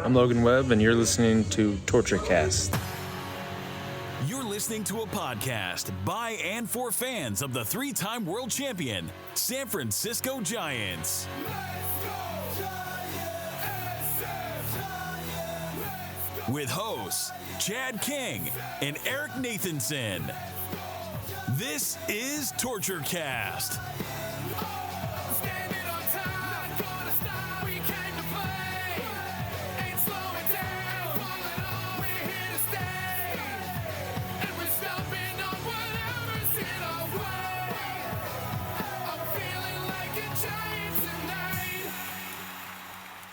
I'm Logan Webb, and you're listening to Torture Cast. You're listening to a podcast by and for fans of the three-time world champion, San Francisco Giants. With hosts Chad King and Eric Nathanson. This is Torture Cast.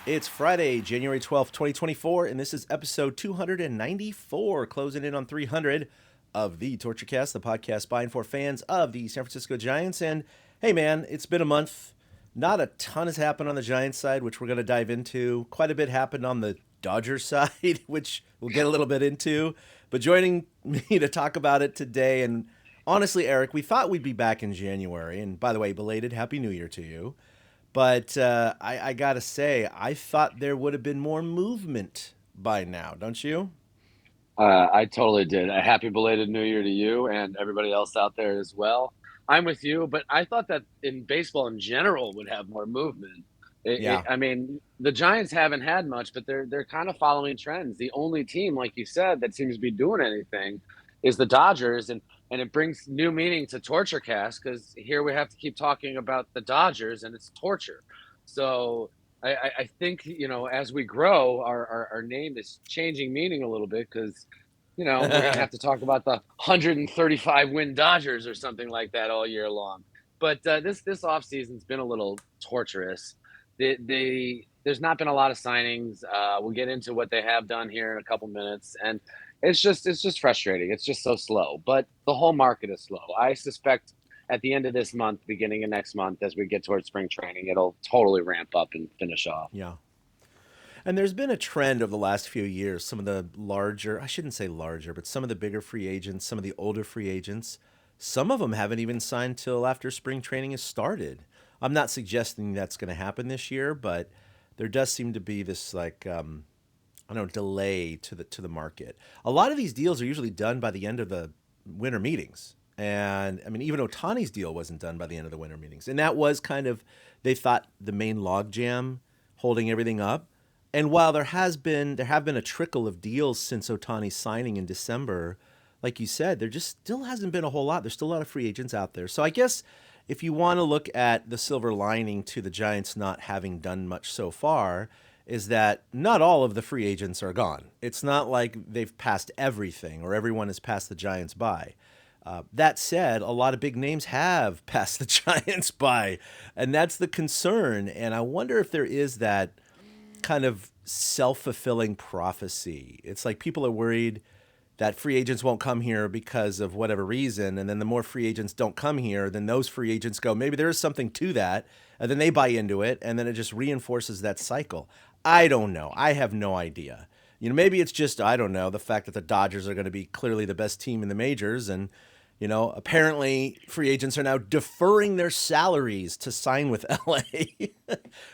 It's Friday, January 12th, 2024, and this is episode 294, closing in on 300 of the Torture Cast, the podcast by and for fans of the San Francisco Giants. And hey, man, it's been a month. Not a ton has happened on the Giants side, which we're going to dive into. Quite a bit happened on the Dodgers side, which we'll get a little bit into. But joining me to talk about it today, and honestly, Eric, we thought we'd be back in January. And by the way, belated Happy New Year to you. But I got to say, I thought there would have been more movement by now, don't you? I totally did. A happy belated New Year to you and everybody else out there as well. I'm with you, but I thought that in baseball in general would have more movement. I mean, the Giants haven't had much, but they're kind of following trends. The only team, like you said, that seems to be doing anything is the Dodgers, and it brings new meaning to Torture Cast because here we have to keep talking about the Dodgers and it's torture. So I think, you know, as we grow, our name is changing meaning a little bit because, you know, we're going to have to talk about the 135 win Dodgers or something like that all year long. But this offseason's been a little torturous. There's not been a lot of signings. We'll get into what they have done here in a couple minutes. And it's just frustrating. It's just so slow. But the whole market is slow. I suspect at the end of this month, beginning of next month, as we get towards spring training, it'll totally ramp up and finish off. Yeah. And there's been a trend over the last few years. Some of the larger, I shouldn't say larger, but some of the bigger free agents, some of the older free agents, some of them haven't even signed till after spring training has started. I'm not suggesting that's going to happen this year, but there does seem to be this delay to the market. A lot of these deals are usually done by the end of the winter meetings. And I mean, even Ohtani's deal wasn't done by the end of the winter meetings. And that was kind of, they thought, the main logjam holding everything up. And while there have been a trickle of deals since Ohtani's signing in December, like you said, there just still hasn't been a whole lot. There's still a lot of free agents out there. So I guess if you want to look at the silver lining to the Giants not having done much so far, is that not all of the free agents are gone. It's not like they've passed everything or everyone has passed the Giants by. That said, a lot of big names have passed the Giants by, and that's the concern. And I wonder if there is that kind of self-fulfilling prophecy. It's like people are worried that free agents won't come here because of whatever reason, and then the more free agents don't come here, then those free agents go, maybe there is something to that, and then they buy into it, and then it just reinforces that cycle. I don't know. I have no idea. You know, maybe it's just, I don't know, the fact that the Dodgers are going to be clearly the best team in the majors, and you know, apparently free agents are now deferring their salaries to sign with LA,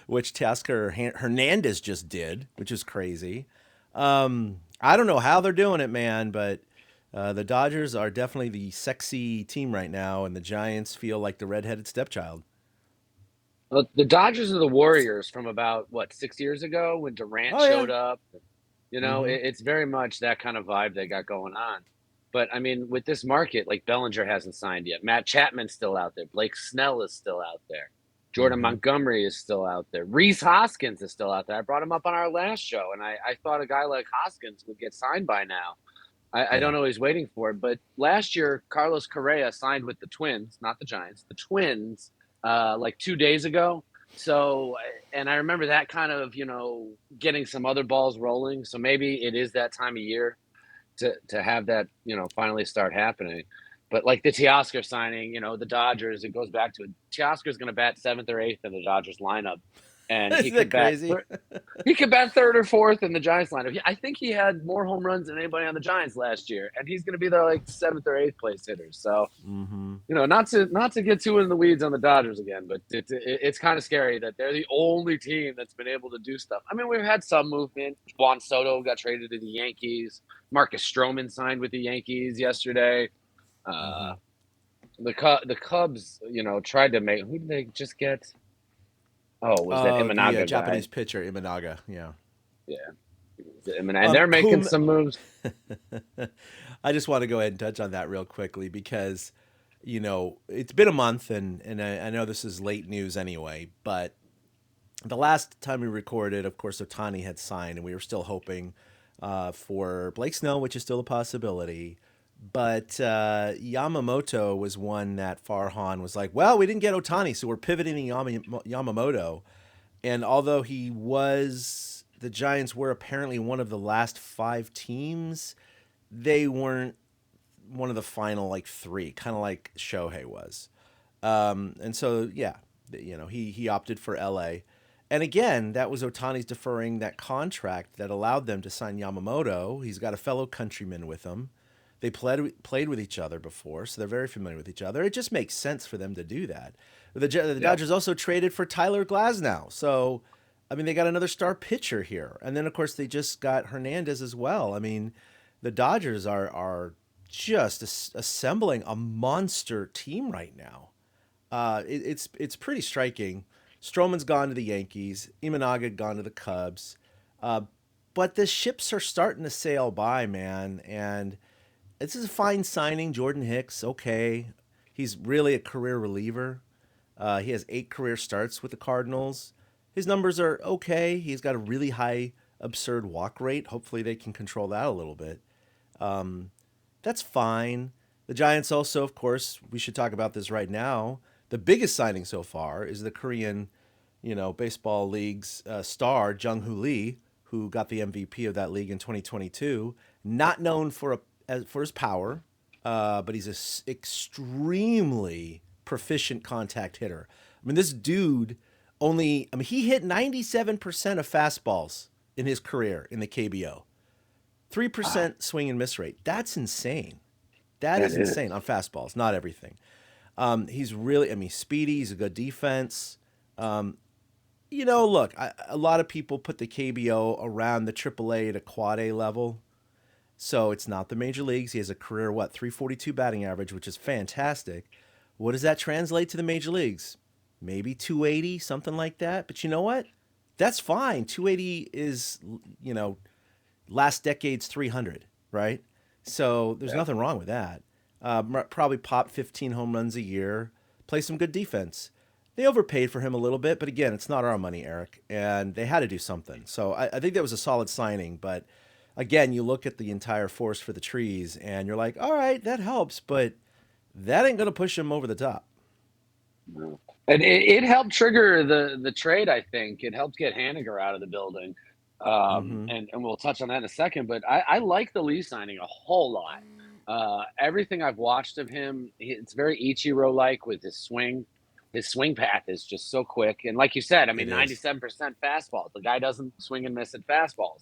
which Teoscar Hernandez just did, which is crazy. I don't know how they're doing it, man, but the Dodgers are definitely the sexy team right now, and the Giants feel like the redheaded stepchild. Well, the Dodgers are the Warriors from about, 6 years ago when Durant showed up. You know, it's very much that kind of vibe they got going on. But, I mean, with this market, like Bellinger hasn't signed yet. Matt Chapman's still out there. Blake Snell is still out there. Jordan Montgomery is still out there. Rhys Hoskins is still out there. I brought him up on our last show, and I thought a guy like Hoskins would get signed by now. I don't know he's waiting for it. But last year, Carlos Correa signed with the Twins, not the Giants, the Twins, like 2 days ago. So, and I remember that kind of, you know, getting some other balls rolling. So maybe it is that time of year to have that, you know, finally start happening. But like the Teoscar signing, you know, the Dodgers, it goes back to it. Teoscar's going to bat 7th or 8th in the Dodgers lineup. and Isn't that crazy? he could bat third or fourth in the Giants lineup. I think he had more home runs than anybody on the Giants last year, and he's going to be their like 7th or 8th place hitter. So, not to get too in the weeds on the Dodgers again, but it's kind of scary that they're the only team that's been able to do stuff. I mean, we've had some movement. Juan Soto got traded to the Yankees. Marcus Stroman signed with the Yankees yesterday. The Cubs, tried to make. Who did they just get? Oh, was that Imanaga the guy? Japanese pitcher Imanaga? Yeah. And they're making some moves. I just want to go ahead and touch on that real quickly because, it's been a month and I know this is late news anyway, but the last time we recorded, of course, Ohtani had signed and we were still hoping for Blake Snell, which is still a possibility. But Yamamoto was one that Farhan was like, well, we didn't get Ohtani, so we're pivoting to Yamamoto. And although the Giants were apparently one of the last 5 teams, they weren't one of the final 3, kind of like Shohei was. And so, yeah, he opted for LA. And again, that was Ohtani's deferring that contract that allowed them to sign Yamamoto. He's got a fellow countryman with him. They played with each other before, so they're very familiar with each other. It just makes sense for them to do that. The Dodgers also traded for Tyler Glasnow. So, I mean, they got another star pitcher here. And then, of course, they just got Hernandez as well. I mean, the Dodgers are just assembling a monster team right now. It's pretty striking. Stroman's gone to the Yankees. Imanaga gone to the Cubs. But the ships are starting to sail by, man. And this is a fine signing. Jordan Hicks, okay. He's really a career reliever. He has 8 career starts with the Cardinals. His numbers are okay. He's got a really high, absurd walk rate. Hopefully they can control that a little bit. That's fine. The Giants also, of course, we should talk about this right now. The biggest signing so far is the Korean, baseball league's star, Jung Hoo Lee, who got the MVP of that league in 2022. Not known for his power, but he's an extremely proficient contact hitter. I mean, this dude he hit 97% of fastballs in his career in the KBO. 3% swing and miss rate. That's insane. That is insane on fastballs, not everything. He's really, speedy. He's a good defense. Look, a lot of people put the KBO around the AAA to quad A level. So it's not the major leagues. He has a career, 342 batting average, which is fantastic. What does that translate to the major leagues? Maybe 280, something like that. But you know what? That's fine. 280 is, last decade's 300, right? So there's nothing wrong with that. Probably pop 15 home runs a year, play some good defense. They overpaid for him a little bit, but again, it's not our money, Eric, and they had to do something. So I think that was a solid signing, but again, you look at the entire forest for the trees, and you're like, all right, that helps, but that ain't going to push him over the top. No. And it helped trigger the trade, I think. It helped get Haniger out of the building. And we'll touch on that in a second, but I like the Lee signing a whole lot. Everything I've watched of him, it's very Ichiro-like with his swing. His swing path is just so quick. And like you said, 97% fastballs. The guy doesn't swing and miss at fastballs.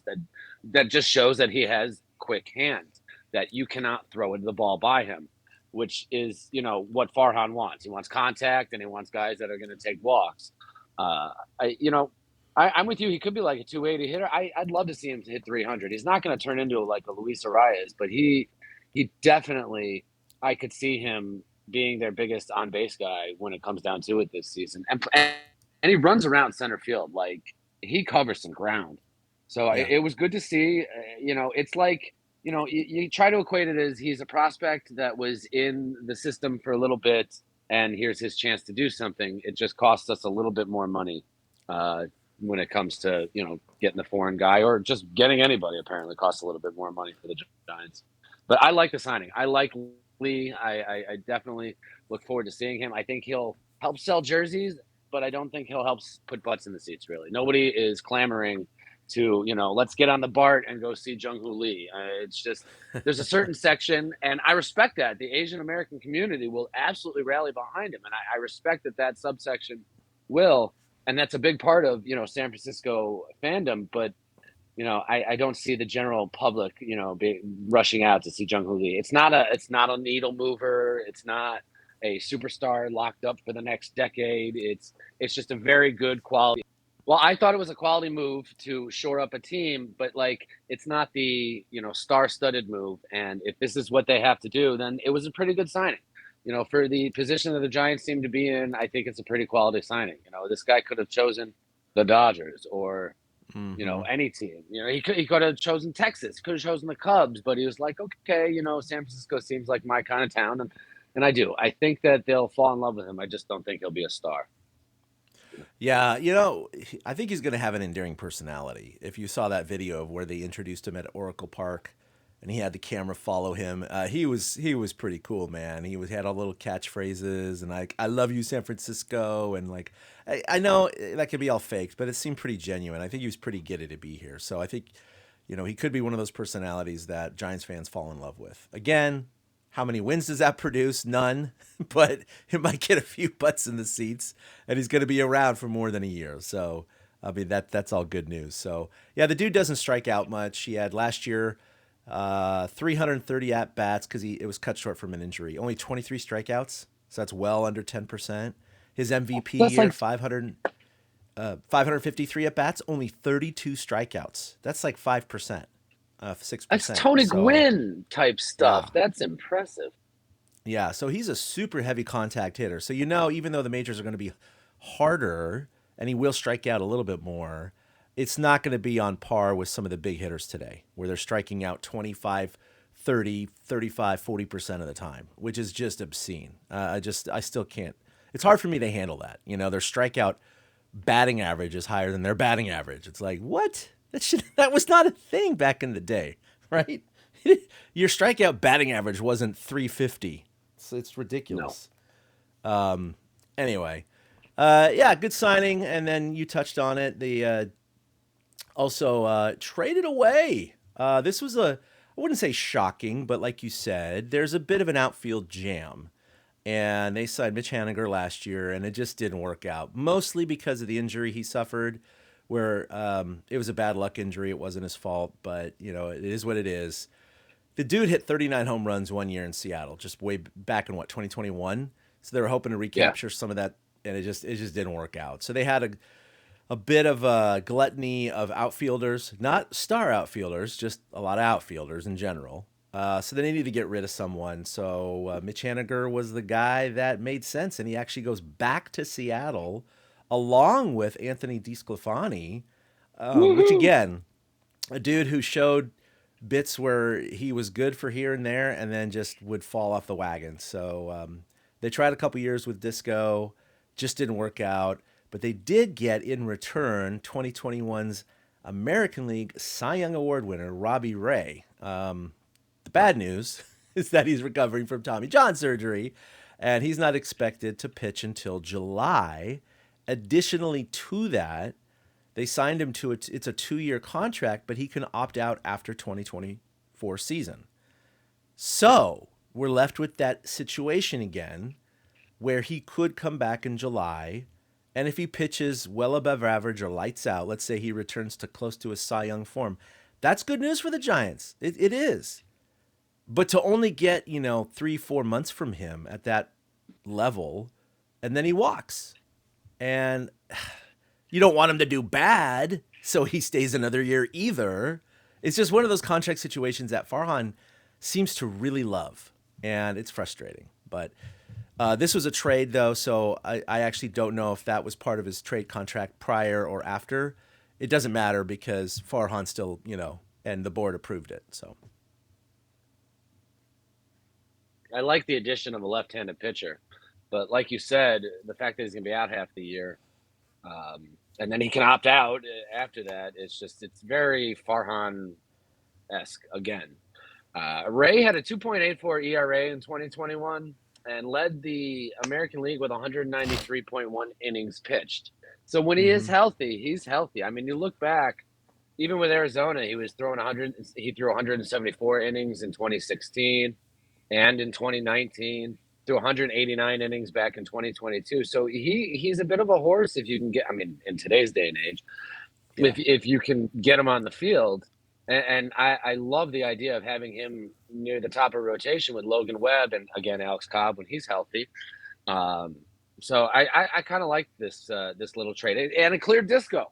That just shows that he has quick hands, that you cannot throw the ball by him, which is, what Farhan wants. He wants contact, and he wants guys that are going to take walks. I'm with you. He could be like a 280 hitter. I'd love to see him hit 300. He's not going to turn into like a Luis Arias, but he definitely, I could see him being their biggest on-base guy when it comes down to it this season. And he runs around center field. Like, he covers some ground. So it was good to see. It's like, you try to equate it as he's a prospect that was in the system for a little bit, and here's his chance to do something. It just costs us a little bit more money when it comes to, getting the foreign guy, or just getting anybody apparently costs a little bit more money for the Giants. But I like the signing. I like Lee. I definitely look forward to seeing him. I think he'll help sell jerseys, but I don't think he'll help put butts in the seats, really. Nobody is clamoring to, let's get on the BART and go see Jung Hoo Lee. It's just, there's a certain section, and I respect that. The Asian American community will absolutely rally behind him, and I respect that subsection will. and that's a big part of San Francisco fandom. But I don't see the general public rushing out to see Jung Hoo Lee. It's not a needle mover. It's not a superstar locked up for the next decade. It's just a very good quality. Well, I thought it was a quality move to shore up a team, but like it's not the star-studded move. And if this is what they have to do, then it was a pretty good signing. For the position that the Giants seem to be in, I think it's a pretty quality signing. This guy could have chosen the Dodgers or any team. He could have chosen Texas, could have chosen the Cubs, but he was like, okay, San Francisco seems like my kind of town, and I think that they'll fall in love with him. I just don't think he'll be a star. Yeah, I think he's going to have an endearing personality. If you saw that video of where they introduced him at Oracle Park, and he had the camera follow him, he was pretty cool, man. Had all little catchphrases and like "I love you, San Francisco," and like I know that could be all faked, but it seemed pretty genuine. I think he was pretty giddy to be here. So I think he could be one of those personalities that Giants fans fall in love with. Again, how many wins does that produce? None, but it might get a few butts in the seats, and he's going to be around for more than a year. So, I mean, that's all good news. So, yeah, the dude doesn't strike out much. He had last year 330 at-bats because it was cut short from an injury. Only 23 strikeouts, so that's well under 10%. His MVP That's year, like 553 at-bats, only 32 strikeouts. That's like 5%. 6%. That's Tony Gwynn type stuff. Yeah. That's impressive. Yeah, so he's a super heavy contact hitter. So even though the majors are going to be harder and he will strike out a little bit more, it's not going to be on par with some of the big hitters today where they're striking out 25, 30, 35, 40% of the time, which is just obscene. I still can't. It's hard for me to handle that. Their strikeout batting average is higher than their batting average. It's like, what? That was not a thing back in the day, right? Your strikeout batting average wasn't 350. It's ridiculous. No. Anyway, yeah, good signing. And then you touched on it. They also traded away. This was I wouldn't say shocking, but like you said, there's a bit of an outfield jam. And they signed Mitch Haniger last year, and it just didn't work out, mostly because of the injury he suffered, where it was a bad luck injury. It wasn't his fault, but, it is what it is. The dude hit 39 home runs one year in Seattle, just way back in, 2021? So they were hoping to recapture some of that, and it just didn't work out. So they had a bit of a gluttony of outfielders, not star outfielders, just a lot of outfielders in general. So they needed to get rid of someone. So Mitch Haniger was the guy that made sense, and he actually goes back to Seattle along with Anthony DeSclafani, which again, a dude who showed bits where he was good for here and there and then just would fall off the wagon. So they tried a couple years with Disco, just didn't work out, but they did get in return 2021's American League Cy Young Award winner, Robbie Ray. The bad news is that he's recovering from Tommy John surgery, and he's not expected to pitch until July. Additionally to that, they signed him to it's a 2-year contract, but he can opt out after 2024 season. So we're left with that situation again where he could come back in July, and if he pitches well above average or lights out, let's say he returns to close to his Cy Young form, that's good news for the Giants. It is. But to only get, 3-4 months from him at that level, and then he walks. And you don't want him to do bad, so he stays another year either. It's just one of those contract situations that Farhan seems to really love, and it's frustrating. But this was a trade, though, so I actually don't know if that was part of his trade contract prior or after. It doesn't matter because Farhan still, and the board approved it. So I like the addition of a left-handed pitcher. But like you said, the fact that he's going to be out half the year, and then he can opt out after that, it's very Farhan-esque again. Ray had a 2.84 ERA in 2021 and led the American League with 193.1 innings pitched. So when he is healthy, he's healthy. I mean, you look back, even with Arizona, he threw 174 innings in 2016 and in 2019. threw 189 innings back in 2022. So he's a bit of a horse if you can get. I mean, in today's day and age, if you can get him on the field. And I love the idea of having him near the top of rotation with Logan Webb and, again, Alex Cobb when he's healthy. So I kind of like this little trade. And it cleared Disco.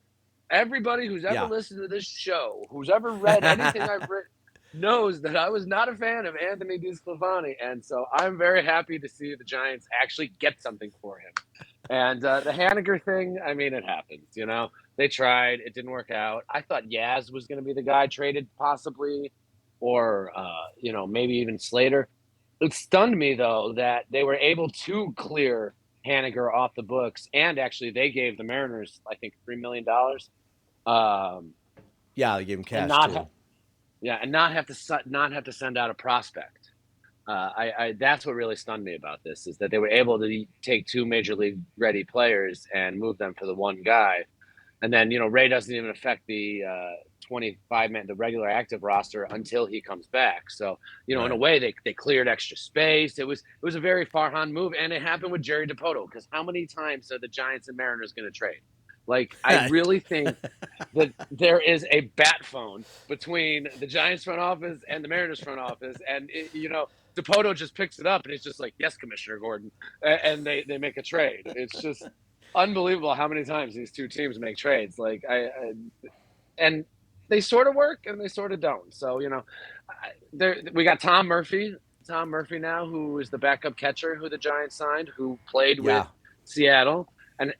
Everybody who's ever listened to this show, who's ever read anything I've written, knows that I was not a fan of Anthony DeSclafani. And so I'm very happy to see the Giants actually get something for him. And the Haniger thing, I mean, it happens, you know. They tried. It didn't work out. I thought Yaz was going to be the guy traded possibly, or, maybe even Slater. It stunned me, though, that they were able to clear Haniger off the books. And actually, they gave the Mariners, I think, $3 million. They gave him cash, and not have to send out a prospect. That's what really stunned me about this, is that they were able to take 2 major league ready players and move them for the one guy. And then, Ray doesn't even affect the 25-man, the regular active roster until he comes back. So, in a way, they cleared extra space. It was a very Farhan move, and it happened with Jerry Dipoto, because how many times are the Giants and Mariners going to trade? Like, I really think that there is a bat phone between the Giants front office and the Mariners front office, and Dipoto just picks it up, and it's just like, yes, Commissioner Gordon, and they make a trade. It's just unbelievable how many times these two teams make trades. Like, and they sort of work and they sort of don't. So, we got Tom Murphy now, who is the backup catcher who the Giants signed, who played with Seattle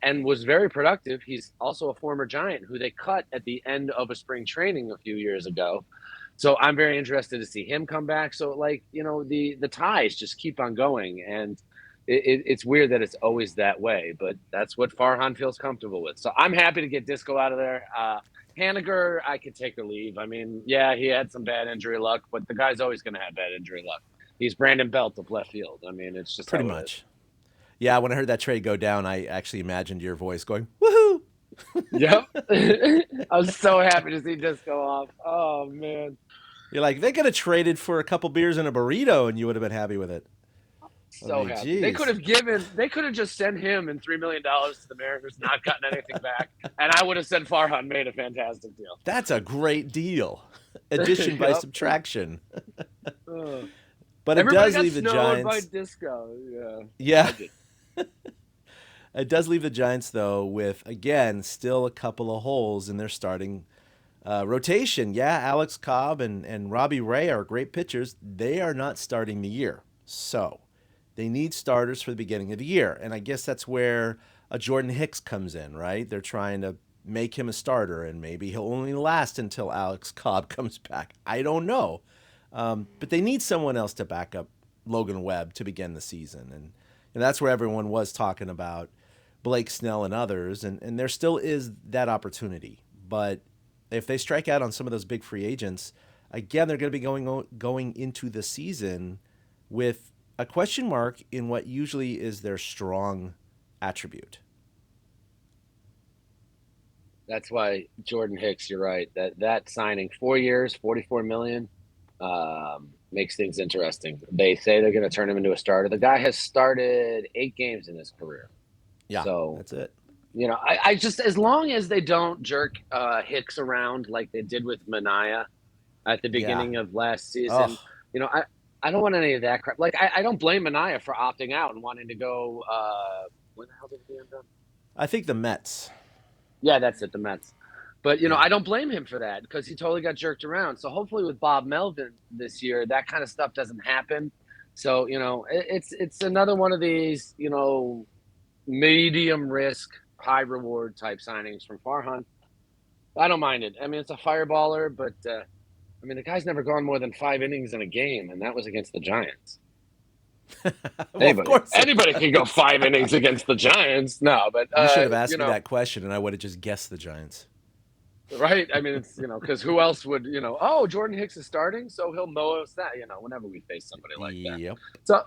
and was very productive. He's also a former Giant who they cut at the end of a spring training a few years ago. So I'm very interested to see him come back. So, the ties just keep on going, and it's weird that it's always that way, but that's what Farhan feels comfortable with. So I'm happy to get Disco out of there. Haniger, I could take or leave. I mean, he had some bad injury luck, but the guy's always going to have bad injury luck. He's Brandon Belt of left field. I mean, it's just pretty much. Yeah, when I heard that trade go down, I actually imagined your voice going, woohoo! Yep. I was so happy to see Disco off. Oh, man. You're like, they could have traded for a couple beers and a burrito, and you would have been happy with it. So happy. They could have just sent him and $3 million to the Mariners, not gotten anything back, and I would have said Farhan made a fantastic deal. That's a great deal. Addition by subtraction. But it does leave the Giants. By Disco. Yeah. It does leave the Giants, though, with, again, still a couple of holes in their starting rotation. Yeah, Alex Cobb and Robbie Ray are great pitchers. They are not starting the year. So they need starters for the beginning of the year. And I guess that's where a Jordan Hicks comes in, right? They're trying to make him a starter, and maybe he'll only last until Alex Cobb comes back. I don't know. But they need someone else to back up Logan Webb to begin the season. And that's where everyone was talking about Blake Snell and others. And there still is that opportunity. But if they strike out on some of those big free agents, again, they're going to be going into the season with a question mark in what usually is their strong attribute. That's why Jordan Hicks, you're right, that signing, 4 years, $44 million, makes things interesting. They say they're going to turn him into a starter. The guy has started 8 games in his career. Yeah, so that's it. I just, as long as they don't jerk Hicks around like they did with Mania at the beginning of last season, I don't want any of that crap. Like, I don't blame Mania for opting out and wanting to go. When the hell did he end up? I think the Mets. Yeah, that's it, the Mets. But, I don't blame him for that because he totally got jerked around. So hopefully with Bob Melvin this year, that kind of stuff doesn't happen. So, it's another one of these, medium risk, high reward type signings from Farhan. I don't mind it. I mean, it's a fireballer, but the guy's never gone more than 5 innings in a game, and that was against the Giants. Anybody can go 5 innings against the Giants. No, but you should have asked me that question, and I would have just guessed the Giants. Right? I mean, it's because who else would Jordan Hicks is starting, so he'll know us that whenever we face somebody like that. Yep. So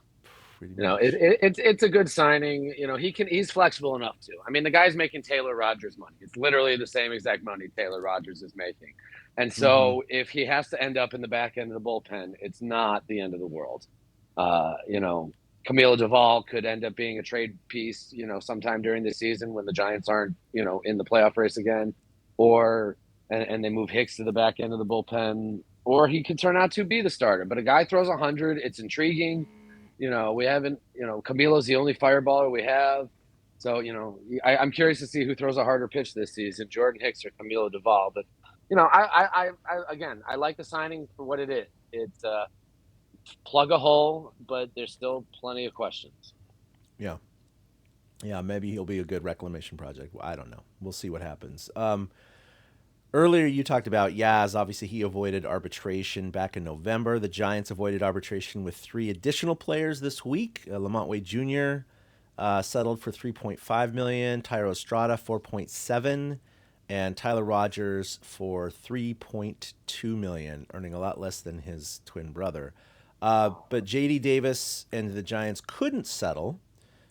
it's a good signing. He's flexible enough to. I mean, the guy's making Taylor Rogers money. It's literally the same exact money Taylor Rogers is making. And so if he has to end up in the back end of the bullpen, it's not the end of the world. Camilo Duvall could end up being a trade piece, sometime during the season when the Giants aren't, in the playoff race again, or and they move Hicks to the back end of the bullpen, or he could turn out to be the starter. But a guy throws 100, it's intriguing. We haven't, Camilo's the only fireballer we have. So, I'm curious to see who throws a harder pitch this season, Jordan Hicks or Camilo Duvall. But, again, I like the signing for what it is. It's plug a hole, but there's still plenty of questions. Yeah. Yeah, maybe he'll be a good reclamation project. I don't know. We'll see what happens. Earlier, you talked about Yaz. Obviously, he avoided arbitration back in November. The Giants avoided arbitration with 3 additional players this week. Lamont Wade Jr. Settled for $3.5 million. Tyro Estrada, $4.7, and Tyler Rogers for $3.2 million, earning a lot less than his twin brother. But J.D. Davis and the Giants couldn't settle,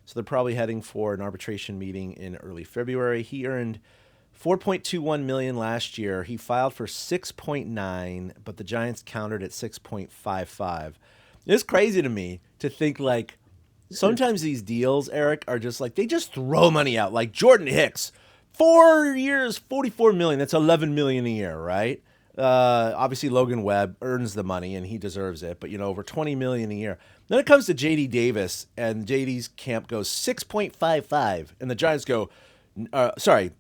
so they're probably heading for an arbitration meeting in early February. He earned $4.21 million last year. He filed for 6.9, but the Giants countered at 6.55. It's crazy to me to think like sometimes these deals, Eric, are just like they just throw money out. Like Jordan Hicks, 4 years, $44 million. That's $11 million a year, right? Obviously Logan Webb earns the money and he deserves it, but over $20 million a year. Then it comes to JD Davis, and JD's camp goes 6.55, and the Giants go,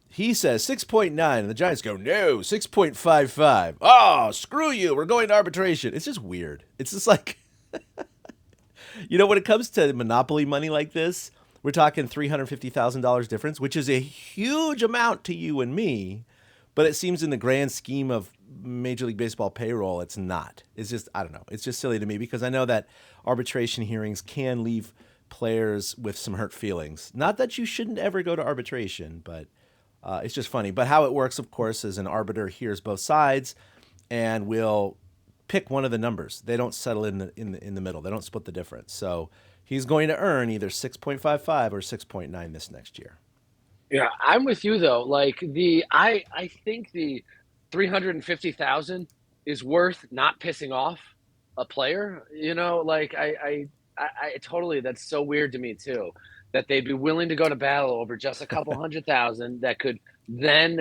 he says 6.9, and the Giants go, no, 6.55. Oh, screw you. We're going to arbitration. It's just weird. It's just like, when it comes to monopoly money like this, we're talking $350,000 difference, which is a huge amount to you and me, but it seems in the grand scheme of Major League Baseball payroll, it's not. It's just, I don't know. It's just silly to me because I know that arbitration hearings can leave players with some hurt feelings. Not that you shouldn't ever go to arbitration, but it's just funny. But how it works, of course, is an arbiter hears both sides and will pick one of the numbers. They don't settle in the middle. They don't split the difference. So he's going to earn either 6.55 or 6.9 this next year. Yeah, I'm with you though. Like I think the 350,000 is worth not pissing off a player. Like I totally, that's so weird to me too, that they'd be willing to go to battle over just a couple 100,000 that could then,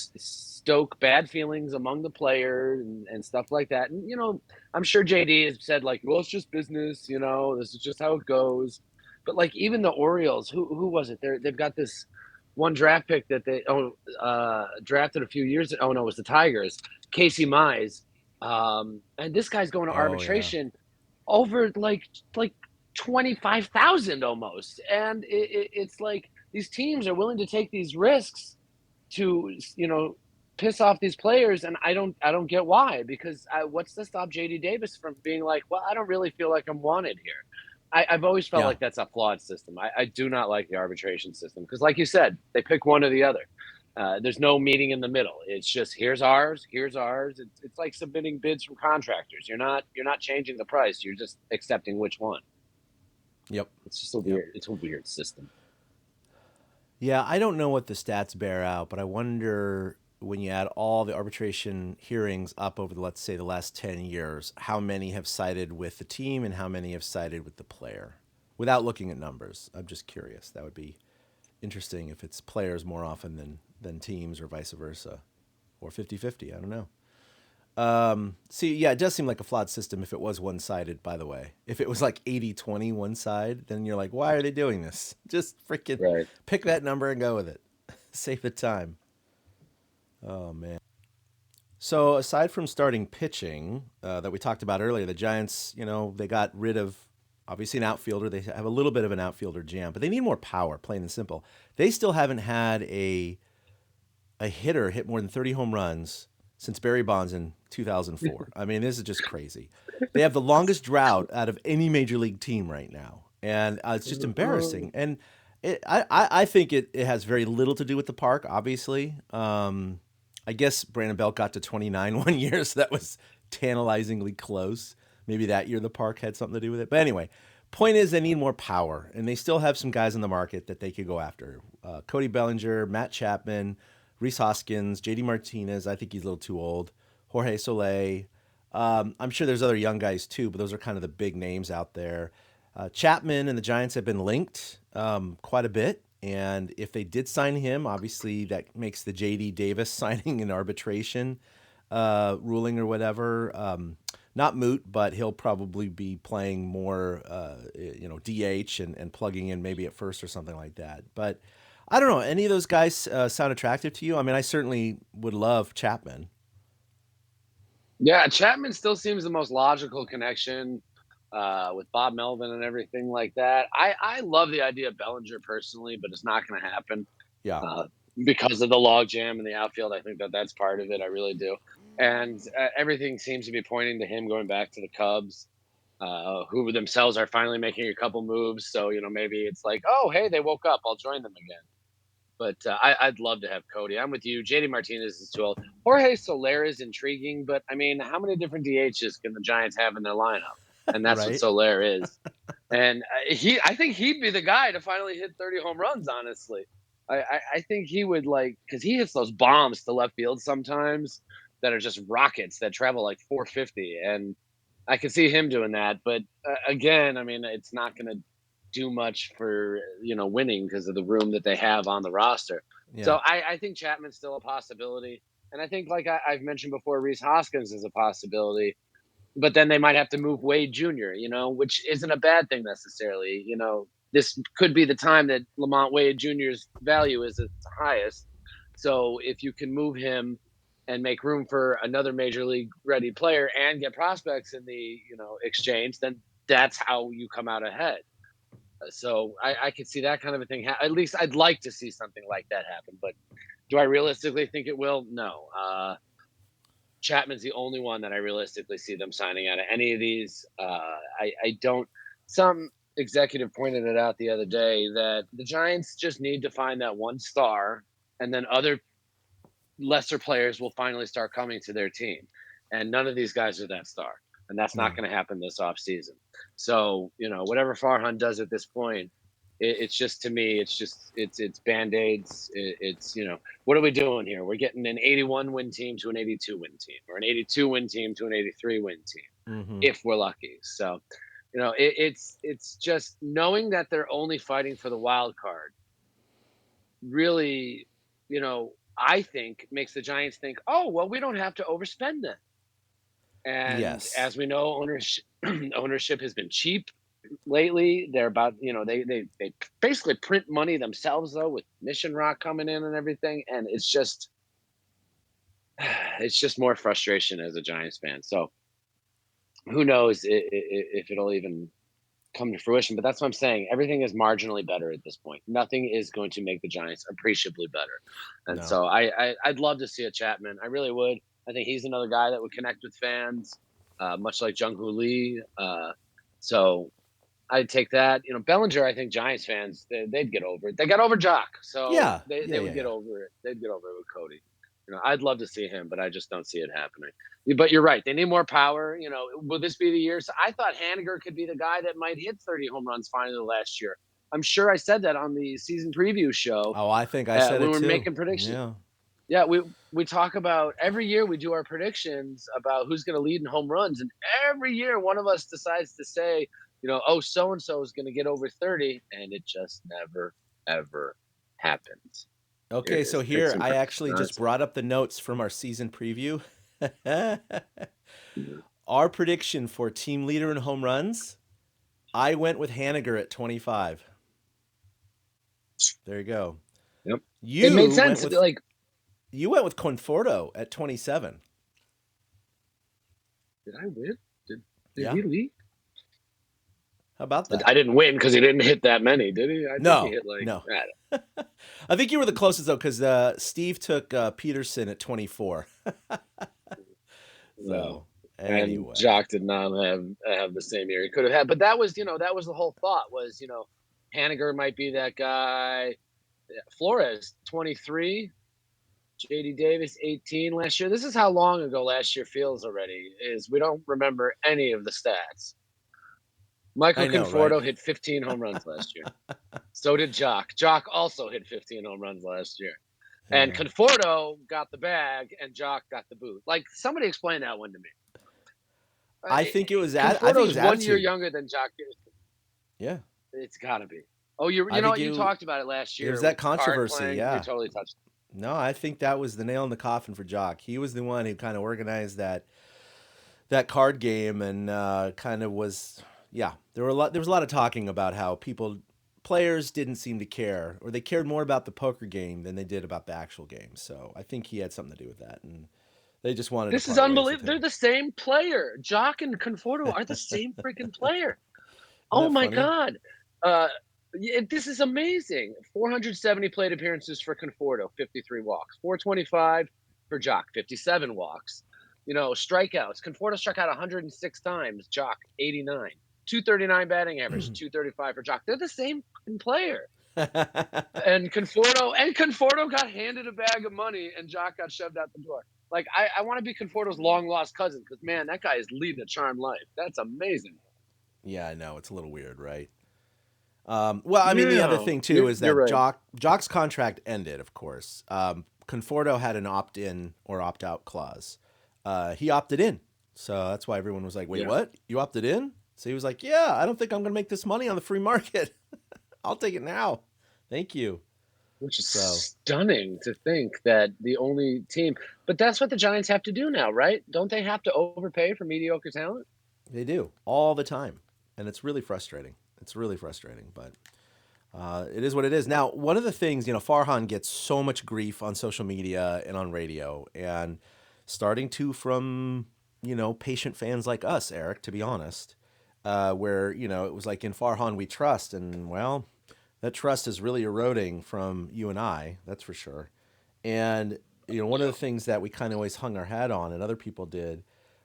stoke bad feelings among the players and stuff like that. And, I'm sure JD has said like, well, it's just business, this is just how it goes. But like even the Orioles, who was it? They've got this one draft pick that they drafted a few years ago. Oh no, it was the Tigers, Casey Mize. And this guy's going to arbitration over like 25,000 almost. And it's like these teams are willing to take these risks to, piss off these players. And I don't get why, because what's to stop JD Davis from being like, well, I don't really feel like I'm wanted here. I've always felt like that's a flawed system. I do not like the arbitration system because, like you said, they pick one or the other. There's no meeting in the middle. It's just here's ours. It's like submitting bids from contractors. You're not changing the price. You're just accepting which one. Yep. It's just a weird. It's a weird system. Yeah, I don't know what the stats bear out, but I wonder when you add all the arbitration hearings up over, let's say, the last 10 years, how many have sided with the team and how many have sided with the player without looking at numbers. I'm just curious. That would be interesting if it's players more often than teams or vice versa, or 50-50. I don't know. It does seem like a flawed system if it was one-sided, by the way. If it was like 80-20 one side, then you're like, why are they doing this? Just freaking pick that number and go with it. Save the time. Oh, man. So aside from starting pitching that we talked about earlier, the Giants, they got rid of, obviously, an outfielder. They have a little bit of an outfielder jam, but they need more power, plain and simple. They still haven't had a hitter hit more than 30 home runs since Barry Bonds in 2004. I mean, this is just crazy. They have the longest drought out of any major league team right now, and it's just embarrassing. And I think it has very little to do with the park, obviously. I guess Brandon Belt got to 29 one year, so that was tantalizingly close. Maybe that year the park had something to do with it. But anyway, point is they need more power, and they still have some guys in the market that they could go after. Cody Bellinger, Matt Chapman, Rhys Hoskins, JD Martinez. I think he's a little too old. Jorge Soler. I'm sure there's other young guys too, but those are kind of the big names out there. Chapman and the Giants have been linked quite a bit. And if they did sign him, obviously that makes the J.D. Davis signing an arbitration ruling or whatever not moot, but he'll probably be playing more, DH and plugging in maybe at first or something like that. But I don't know. Any of those guys sound attractive to you? I mean, I certainly would love Chapman. Yeah, Chapman still seems the most logical connection with Bob Melvin and everything like that. I love the idea of Bellinger personally, but it's not going to happen. Yeah. Because of the log jam in the outfield. I think that's part of it. I really do. And everything seems to be pointing to him going back to the Cubs, who themselves are finally making a couple moves. So, maybe it's like, oh, hey, they woke up. I'll join them again. But I'd love to have Cody. I'm with you. JD Martinez is too old. Jorge Soler is intriguing, but I mean, how many different DHs can the Giants have in their lineup? And that's what Soler is. And I think he'd be the guy to finally hit 30 home runs, honestly. I think he would, because he hits those bombs to left field sometimes that are just rockets that travel like 450. And I can see him doing that. But again, I mean, it's not going to do much for, winning because of the room that they have on the roster. Yeah. So I think Chapman's still a possibility. And I think, like I've mentioned before, Rhys Hoskins is a possibility. But then they might have to move Wade Jr., which isn't a bad thing necessarily. This could be the time that Lamont Wade Jr.'s value is at its highest. So if you can move him and make room for another major league ready player and get prospects in the, exchange, then that's how you come out ahead. So I could see that kind of a thing. At least I'd like to see something like that happen. But do I realistically think it will? No. Chapman's the only one that I realistically see them signing out of any of these. I don't. Some executive pointed it out the other day that the Giants just need to find that one star, and then other lesser players will finally start coming to their team. And none of these guys are that star, and that's not going to happen this offseason. So whatever Farhan does at this point, it's just, to me, it's Band-Aids. It's what are we doing here? We're getting an 81 win team to an 82 win team, or an 82 win team to an 83 win team, if we're lucky. So, it's just knowing that they're only fighting for the wild card. Really, I think makes the Giants think, oh well, we don't have to overspend then. And as we know, ownership has been cheap lately. They're about, they basically print money themselves, though, with Mission Rock coming in and everything. And it's just more frustration as a Giants fan. So who knows if it'll even come to fruition. But that's what I'm saying. Everything is marginally better at this point. Nothing is going to make the Giants appreciably better. And so I'd love to see a Chapman. I really would. I think he's another guy that would connect with fans, much like Jung Hoo Lee. So I'd take that. Bellinger, I think Giants fans, they'd get over it. They got over Jock, so they would get over it. They'd get over it with Cody. I'd love to see him, but I just don't see it happening. But you're right. They need more power. Will this be the year? So I thought Haniger could be the guy that might hit 30 home runs finally last year. I'm sure I said that on the season preview show. Oh, I think I said it too. When we were making predictions. Yeah, we talk about every year we do our predictions about who's going to lead in home runs. And every year one of us decides to say, so-and-so is going to get over 30. And it just never, ever happens. Okay, so here I actually just brought up the notes from our season preview. Our prediction for team leader in home runs, I went with Haniger at 25. There you go. Yep. It made sense. You went with Conforto at 27. Did I win? Did he lead? How about that? I didn't win because he didn't hit that many, did he? No. I think you were the closest, though, because Steve took Peterson at 24. So, anyway. And Jock did not have the same year he could have had. But that was the whole thought was, Haniger might be that guy. Flores, 23. J.D. Davis, 18 last year. This is how long ago last year feels already, is we don't remember any of the stats. Michael Conforto hit 15 home runs last year. So did Jock. Jock also hit 15 home runs last year. And Conforto got the bag and Jock got the boot. Somebody explain that one to me. I think it was Conforto's 1 year younger than Jock Peterson. Yeah. It's got to be. Oh, you I know think what? You talked about it last it year was with that the card controversy. playing. You Yeah. totally touched it. No, I think that was the nail in the coffin for Jock. He was the one who kind of organized that card game and kind of was, yeah. There was a lot of talking about how players didn't seem to care, or they cared more about the poker game than they did about the actual game. So I think he had something to do with that, and they just wanted to This is part ways with unbelievable. They're him. the same player. Jock and Conforto are the same freaking player. Isn't Oh that my funny? God. This is amazing. 470 plate appearances for Conforto, 53 walks. 425 for Jock, 57 walks. Strikeouts. Conforto struck out 106 times. Jock, 89. 239 batting average, 235 for Jock. They're the same fucking player. And Conforto got handed a bag of money, and Jock got shoved out the door. Like, I want to be Conforto's long lost cousin because, man, that guy is leading a charmed life. That's amazing. Yeah, I know. It's a little weird, right? Well, I mean, the other Yeah, thing too is you're that right. Jock's contract ended, of course. Conforto had an opt-in or opt-out clause. He opted in, so that's why everyone was like, "Wait, Yeah. what? You opted in?" So he was like, "Yeah, I don't think I'm going to make this money on the free market. I'll take it now. Thank you." Which is So stunning to think that the only team, but that's what the Giants have to do now, right? Don't they have to overpay for mediocre talent? they do all the time, and it's really frustrating. It's really frustrating, but it is what it is. Now, one of the things, Farhan gets so much grief on social media and on radio, and starting to from, patient fans like us, Eric, to be honest, where, it was like in Farhan we trust, and well, that trust is really eroding from you and I, that's for sure. And, one of the things that we kind of always hung our hat on, and other people did,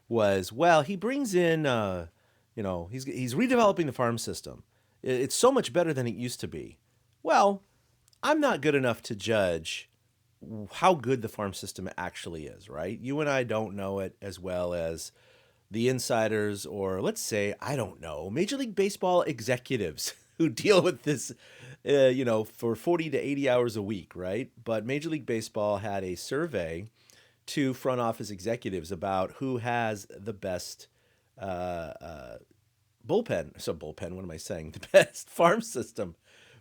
was, well, he brings in, he's redeveloping the farm system. It's so much better than it used to be. Well, I'm not good enough to judge how good the farm system actually is, right? You and I don't know it as well as the insiders, or let's say, I don't know, Major League Baseball executives who deal with this, for 40 to 80 hours a week, right? But Major League Baseball had a survey to front office executives about who has the best bullpen. So bullpen, what am I saying? The best farm system.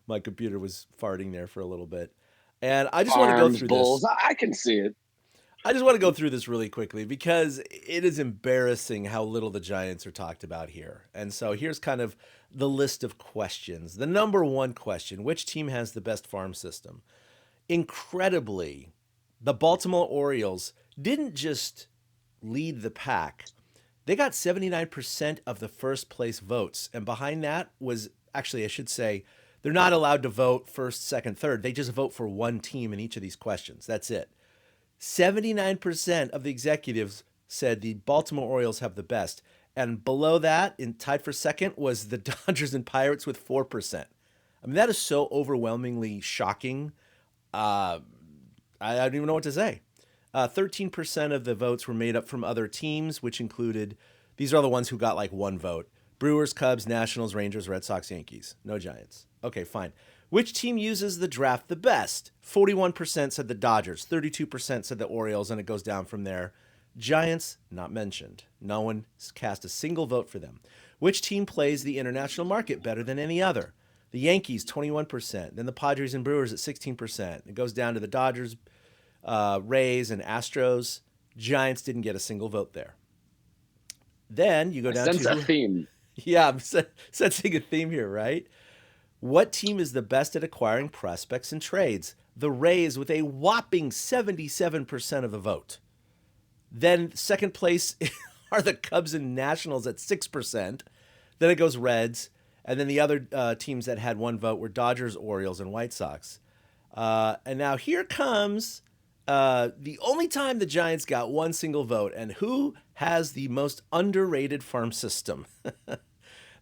My computer was farting there for a little bit. And I just want to go Farms, through bulls. this. I can see it. I just want to go through this really quickly because it is embarrassing how little the Giants are talked about here. And so here's kind of the list of questions. The number one question: which team has the best farm system? Incredibly, the Baltimore Orioles didn't just lead the pack. They got 79% of the first place votes. And behind that was, actually, I should say, they're not allowed to vote first, second, third. They just vote for one team in each of these questions. That's it. 79% of the executives said the Baltimore Orioles have the best. And below that, tied for second, was the Dodgers and Pirates with 4%. I mean, that is so overwhelmingly shocking. I don't even know what to say. 13% of the votes were made up from other teams, which included, these are the ones who got like one vote: Brewers, Cubs, Nationals, Rangers, Red Sox, Yankees. No Giants. Okay, fine. Which team uses the draft the best? 41% said the Dodgers, 32% said the Orioles, and it goes down from there. Giants, not mentioned. No one cast a single vote for them. Which team plays the international market better than any other? The Yankees, 21%. Then the Padres and Brewers at 16%. It goes down to the Dodgers, Rays, and Astros. Giants didn't get a single vote there. Then you go down Sense a theme. Yeah, I'm sensing a theme here, right? What team is the best at acquiring prospects and trades? The Rays with a whopping 77% of the vote. Then second place are the Cubs and Nationals at 6%. Then it goes Reds. And then the other teams that had one vote were Dodgers, Orioles, and White Sox. And now here comes the only time the Giants got one single vote. And who has the most underrated farm system?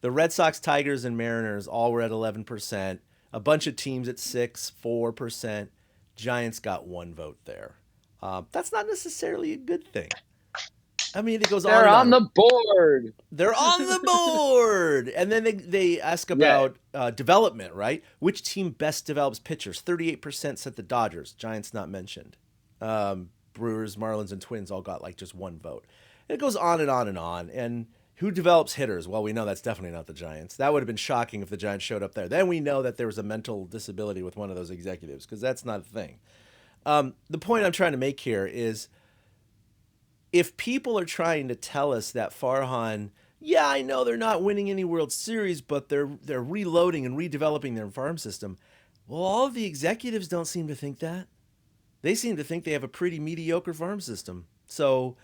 The Red Sox, Tigers, and Mariners all were at 11%. A bunch of teams at 6%, 4%. Giants got one vote there. That's not necessarily a good thing. I mean, it goes on They're and on on. the board. They're on the board. And then they ask about development, right? Which team best develops pitchers? 38% said the Dodgers. Giants not mentioned. Brewers, Marlins, and Twins all got like just one vote. And it goes on and on and on. And, Who develops hitters? Well, we know that's definitely not the Giants. That would have been shocking if the Giants showed up there. Then we know that there was a mental disability with one of those executives, because that's not a thing. The point I'm trying to make here is, if people are trying to tell us that Farhan, yeah, I know they're not winning any World Series, but they're reloading and redeveloping their farm system. Well, all of the executives don't seem to think that. They seem to think they have a pretty mediocre farm system. So,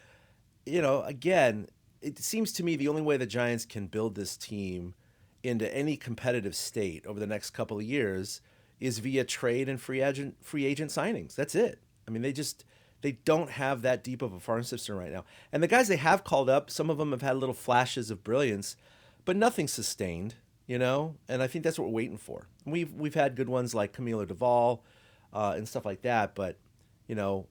again, it seems to me the only way the Giants can build this team into any competitive state over the next couple of years is via trade and free agent signings. That's it. I mean, they don't have that deep of a farm system right now. And the guys they have called up, some of them have had little flashes of brilliance, but nothing sustained, And I think that's what we're waiting for. We've had good ones like Camilo Duvall and stuff like that, but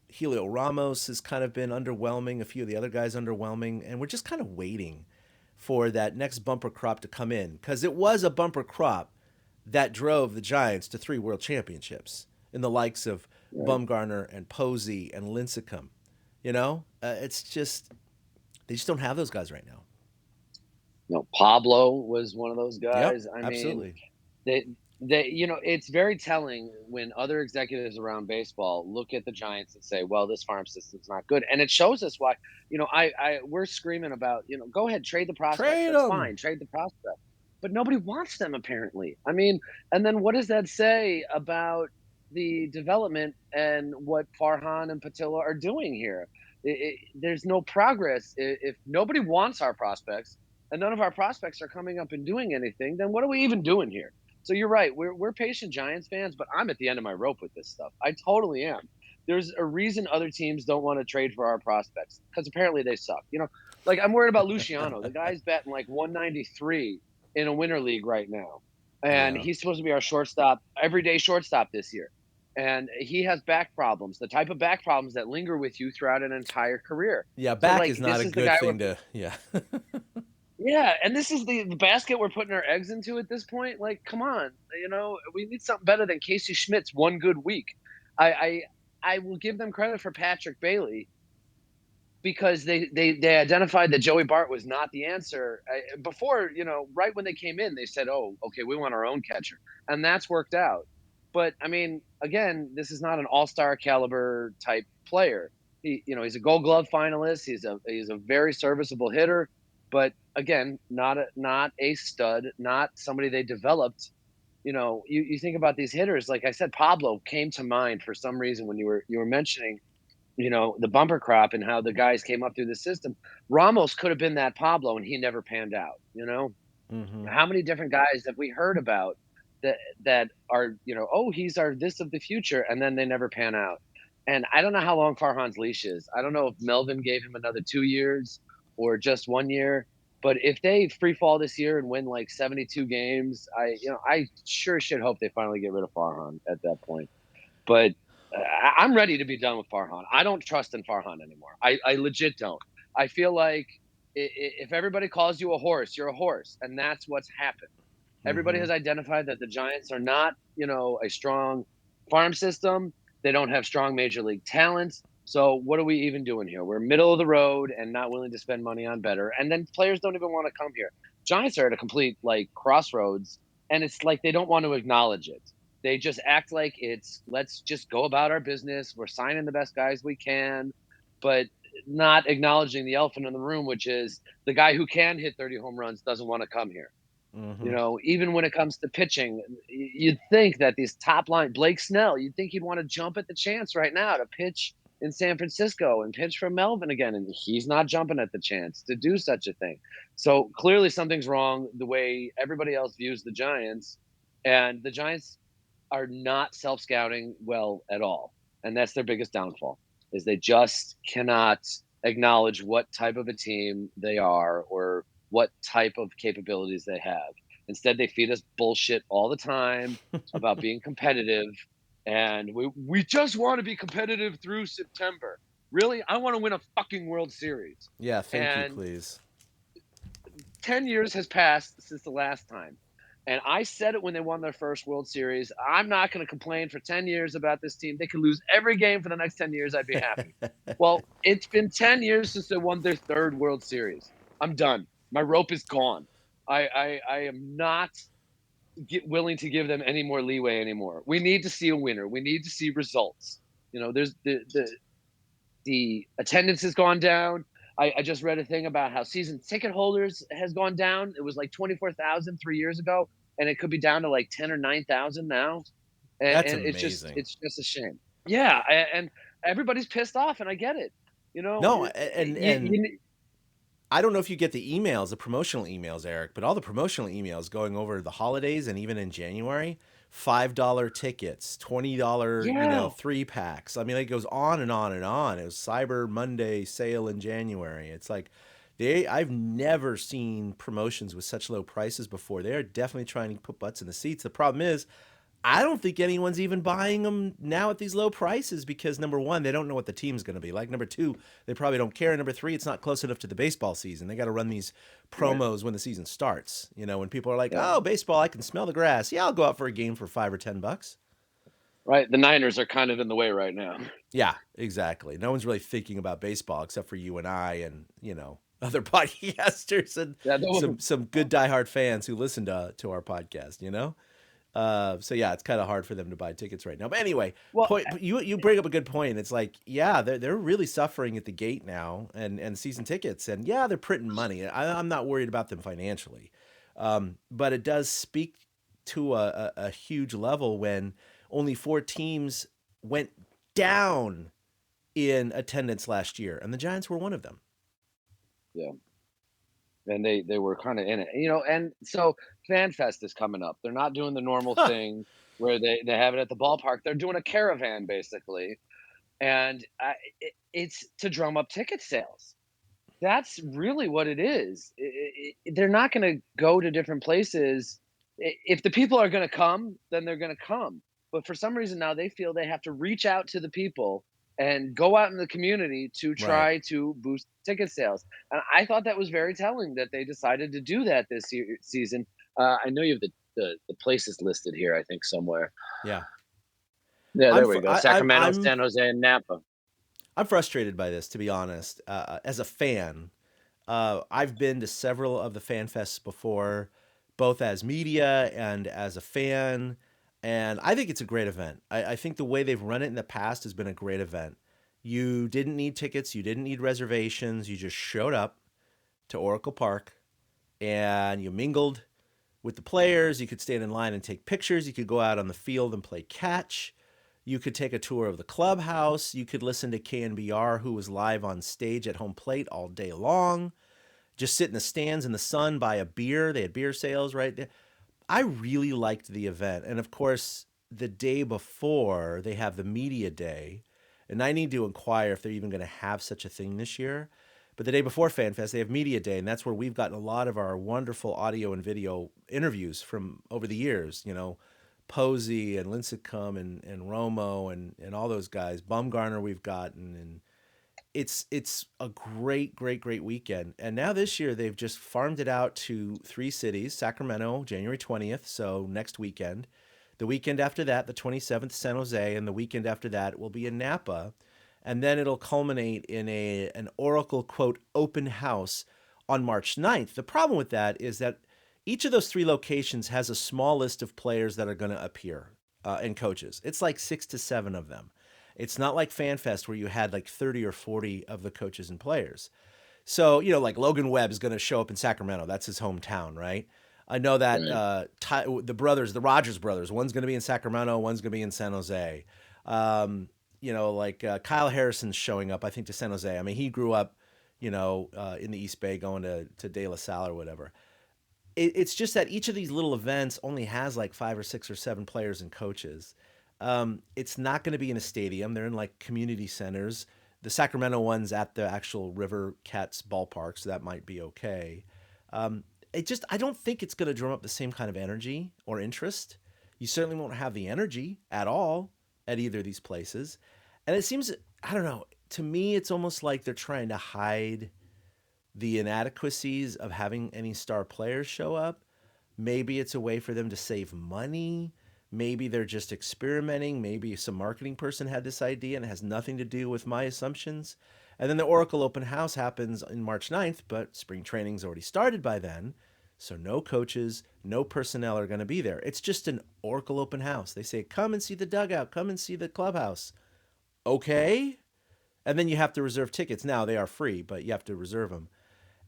Helio Ramos has kind of been underwhelming. A few of the other guys underwhelming, and we're just kind of waiting for that next bumper crop to come in, because it was a bumper crop that drove the Giants to 3 world championships in the likes of Bumgarner and Posey and Lincecum. It's just, they just don't have those guys right now. No, Pablo was one of those guys. Yep, absolutely. It's very telling when other executives around baseball look at the Giants and say, well, this farm system's not good. And it shows us why, we're screaming about, go ahead, trade the prospects. That's fine, trade the prospect. But nobody wants them, apparently. I mean, and then what does that say about the development and what Farhan and Patilla are doing here? There's no progress. If nobody wants our prospects and none of our prospects are coming up and doing anything, then what are we even doing here? So you're right. We're patient Giants fans, but I'm at the end of my rope with this stuff. I totally am. There's a reason other teams don't want to trade for our prospects, because apparently they suck. I'm worried about Luciano. The guy's batting like 193 in a winter league right now, and he's supposed to be our shortstop, everyday shortstop this year. And he has back problems, the type of back problems that linger with you throughout an entire career. Yeah, back is not a good thing to. Yeah. Yeah, and this is the basket we're putting our eggs into at this point. Like, come on, we need something better than Casey Schmidt's one good week. I will give them credit for Patrick Bailey, because they identified that Joey Bart was not the answer. Before, right when they came in, they said, oh, okay, we want our own catcher. And that's worked out. But, I mean, again, this is not an all-star caliber type player. He's a Gold Glove finalist. He's a very serviceable hitter. But again, not a stud, not somebody they developed. You think about these hitters. Like I said, Pablo came to mind for some reason when you were mentioning, the bumper crop and how the guys came up through the system. Ramos could have been that Pablo, and he never panned out. Mm-hmm. How many different guys have we heard about that are, oh, he's our this of the future, and then they never pan out. And I don't know how long Farhan's leash is. I don't know if Melvin gave him another 2 years or just 1 year. But if they free fall this year and win like 72 games, I sure should hope they finally get rid of Farhan at that point. But I'm ready to be done with Farhan. I don't trust in Farhan anymore. I legit don't. I feel like if everybody calls you a horse, you're a horse, and that's what's happened. Everybody has identified that the Giants are not, a strong farm system. They don't have strong major league talent. So what are we even doing here? We're middle of the road and not willing to spend money on better. And then players don't even want to come here. Giants are at a complete crossroads, and it's like they don't want to acknowledge it. They just act like let's just go about our business. We're signing the best guys we can, but not acknowledging the elephant in the room, which is the guy who can hit 30 home runs doesn't want to come here. Mm-hmm. Even when it comes to pitching, you'd think that these top line, Blake Snell, you'd think he'd want to jump at the chance right now to pitch in San Francisco and pitch for Melvin again. And he's not jumping at the chance to do such a thing. So clearly something's wrong the way everybody else views the Giants, and the Giants are not self-scouting well at all. And that's their biggest downfall, is they just cannot acknowledge what type of a team they are or what type of capabilities they have. Instead, they feed us bullshit all the time about being competitive. And we just want to be competitive through September. Really? I want to win a fucking World Series. Yeah, thank you, please. 10 years has passed since the last time. And I said it when they won their first World Series. I'm not going to complain for 10 years about this team. They could lose every game for the next 10 years. I'd be happy. Well, it's been 10 years since they won their third World Series. I'm done. My rope is gone. I am not willing to give them any more leeway anymore. We need to see a winner. We need to see results. There's the attendance has gone down. I just read a thing about how season ticket holders has gone down. It was like 24,000 3 years ago, and it could be down to like 10 or 9,000 now. That's And amazing. it's just a shame. Yeah, and everybody's pissed off, and I get it. No, and You I don't know if you get the emails, the promotional emails, Eric, but all the promotional emails going over the holidays and even in January, $5 tickets, $20, yeah. 3-packs. I mean, it goes on and on and on. It was Cyber Monday sale in January. It's like I've never seen promotions with such low prices before. They're definitely trying to put butts in the seats. The problem is, I don't think anyone's even buying them now at these low prices because number one, they don't know what the team's going to be like. Number two, they probably don't care. Number three, it's not close enough to the baseball season. They got to run these Right. promos when the season starts. When people are like, Yeah. "Oh, baseball, I can smell the grass. Yeah, I'll go out for a game for $5 or $10." Right. The Niners are kind of in the way right now. Yeah, exactly. No one's really thinking about baseball except for you and I and other podcasters and Yeah. some good diehard fans who listen to our podcast. So yeah, it's kind of hard for them to buy tickets right now. But anyway, Well, you bring up a good point. It's like, yeah, they're really suffering at the gate now, and season tickets, and yeah, they're printing money. I'm not worried about them financially, but it does speak to a huge level when only 4 teams went down in attendance last year, and the Giants were one of them. yeah. And they were kind of in it, and so FanFest is coming up. They're not doing the normal thing where they have it at the ballpark. They're doing a caravan basically, and it's to drum up ticket sales. That's really what it is. They're not going to go to different places. If the people are going to come, then they're going to come. But for some reason now they feel they have to reach out to the people and go out in the community to Right. try to boost ticket sales. And I thought that was very telling that they decided to do that this season. I know you have the places listed here, I think somewhere. Yeah. Yeah, I'm there fr- we go. I, Sacramento, I'm San Jose, and Napa. I'm frustrated by this, to be honest. As a fan, I've been to several of the fan fests before, both as media and as a fan, and I think it's a great event. I think the way they've run it in the past has been a great event. You didn't need tickets, you didn't need reservations, you just showed up to Oracle Park and you mingled with the players. You could stand in line and take pictures. You could go out on the field and play catch. You could take a tour of the clubhouse. You could listen to KNBR, who was live on stage at home plate all day long. Just sit in the stands in the sun, buy a beer. They had beer sales right there. I really liked the event. And of course, the day before, they have the media day. And I need to inquire if they're even going to have such a thing this year. But the day before FanFest, they have Media Day, and that's where we've gotten a lot of our wonderful audio and video interviews from over the years. Posey and Lincecum and Romo and all those guys. Bumgarner we've gotten, and it's a great weekend. And now this year they've just farmed it out to 3 cities: Sacramento, January 20th, so next weekend. The weekend after that, the 27th, San Jose, and the weekend after that will be in Napa. And then it'll culminate in an Oracle, quote, open house on March 9th. The problem with that is that each of those 3 locations has a small list of players that are going to appear and coaches. It's like 6 to 7 of them. It's not like FanFest where you had like 30 or 40 of the coaches and players. So, like Logan Webb is going to show up in Sacramento. That's his hometown, right? I know that the Rogers brothers, one's going to be in Sacramento, one's going to be in San Jose. Kyle Harrison's showing up, I think, to San Jose. I mean, he grew up, in the East Bay going to De La Salle or whatever. It's just that each of these little events only has like 5 or 6 or 7 players and coaches. It's not going to be in a stadium. They're in like community centers. The Sacramento one's at the actual River Cats ballpark, so that might be okay. I don't think it's going to drum up the same kind of energy or interest. You certainly won't have the energy at all at either of these places. And it seems, I don't know, to me, it's almost like they're trying to hide the inadequacies of having any star players show up. Maybe it's a way for them to save money. Maybe they're just experimenting. Maybe some marketing person had this idea and it has nothing to do with my assumptions. And then the Oracle Open House happens in March 9th, but spring training's already started by then. So no coaches, no personnel are going to be there. It's just an Oracle Open House. They say, come and see the dugout, come and see the clubhouse. Okay. And then you have to reserve tickets. Now they are free, but you have to reserve them.